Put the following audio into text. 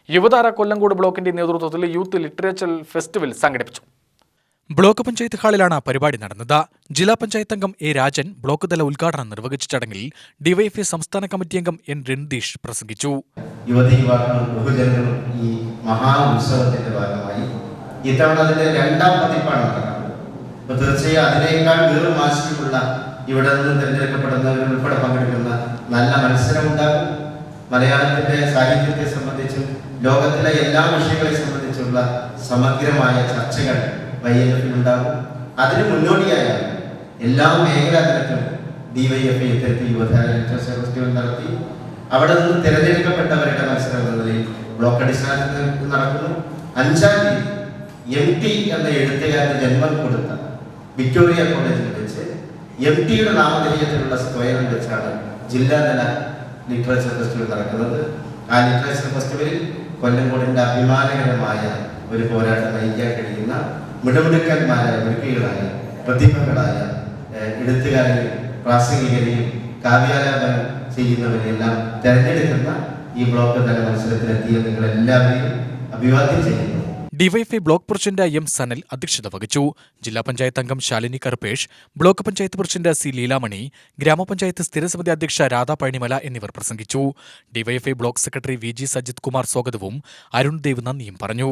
യുവതാര കൊല്ലങ്കോട് ബ്ലോക്കിന്റെ നേതൃത്വത്തിൽ youth literature festival സംഘടിപ്പിച്ചു. ബ്ലോക്ക് പഞ്ചായത്ത് ഹാളിലാണ് പരിപാടി നടന്നത്. ജില്ലാ പഞ്ചായത്ത് അംഗം എ രാജൻ ബ്ലോക്ക് തല ഉദ്ഘാടനം നിർവഹിച്ച ചടങ്ങിൽ ഡിവൈഎഫ്ഐ സംസ്ഥാന കമ്മിറ്റി അംഗം എൻ രൺദീഷ് പ്രസംഗിച്ചു. യുവതി യുവാക്കളും ബഹുജനങ്ങളും ഈ മഹാ ഉത്സവത്തിന്റെ ഭാഗമായി ഇത്തവണ അതിന്റെ രണ്ടാം പതിപ്പാണ് നടക്കുന്നത്. അപ്പോൾ തീർച്ചയായും അതിനേക്കാൾ വീറും വാശിയുമുള്ള ഇവിടെ നിന്ന് തിരഞ്ഞെടുക്കപ്പെടുന്നവർ ഉൾപ്പെടെ പങ്കെടുക്കുന്ന നല്ല മത്സരം ഉണ്ടാകും. മലയാളത്തിന്റെ സാഹിത്യത്തെ സംബന്ധിച്ചും ലോകത്തിലെ എല്ലാ വിഷയങ്ങളെ സംബന്ധിച്ചുള്ള സമഗ്രമായ ചർച്ചകൾ YLF-ൽ അതിന് മുന്നോടിയായാണ് എല്ലാ മേഖലാ തലത്തിലും DYFI ഇത്തരത്തിൽ യുവതാര ലിറ്ററേച്ചർ ഫെസ്റ്റിവൽ നടത്തി. അവിടെ നിന്ന് തിരഞ്ഞെടുക്കപ്പെട്ടവരുടെ മത്സരം എന്ന നിലയിൽ ബ്ലോക്ക് അടിസ്ഥാനത്തിൽ നടക്കുന്നു. 5-ാം തീയതി MT എന്ന എഴുത്തുകാരന് ജന്മം കൊടുത്ത വിക്ടോറിയ കോളേജിൽ വെച്ച് MTയുടെ നാമധേയത്തിലുള്ള സ്ക്വയറിൽ വെച്ചാണ് ജില്ലാതല ലിറ്ററേച്ചർ ഫെസ്റ്റിവൽ നടക്കുന്നത്. ആ ലിറ്ററേച്ചർ ഫെസ്റ്റിവലിൽ കൊല്ലങ്കോടിന്റെ അഭിമാനകരമായ ഒരു പോരാട്ടം നയിക്കാൻ കഴിയുന്ന മിടുമിടുക്കന്മാരായ മിടുക്കികളായ പ്രതിഭകളായ എഴുത്തുകാരെയും പ്രാസംഗികരെയും കാവ്യാലാപനം ചെയ്യുന്നവരെല്ലാം തെരഞ്ഞെടുക്കുന്ന ഈ ബ്ലോക്ക് തല മത്സരത്തിലെത്തിയ നിങ്ങളെല്ലാവരെയും അഭിവാദ്യം ചെയ്യുന്നു. DYFI block president M Sanal അധ്യക്ഷത വഹിച്ചു. ജില്ലാ പഞ്ചായത്ത് അംഗം Shalini Karuppesh, block panchayat president C Leelamani, ഗ്രാമപഞ്ചായത്ത് സ്ഥിരസമിതി അധ്യക്ഷ രാധാ പഴനിമല എന്നിവർ പ്രസംഗിച്ചു. DYFI block secretary VG Sajith Kumar സ്വാഗതവും അരുൺ ദേവ് നന്ദിയും പറഞ്ഞു.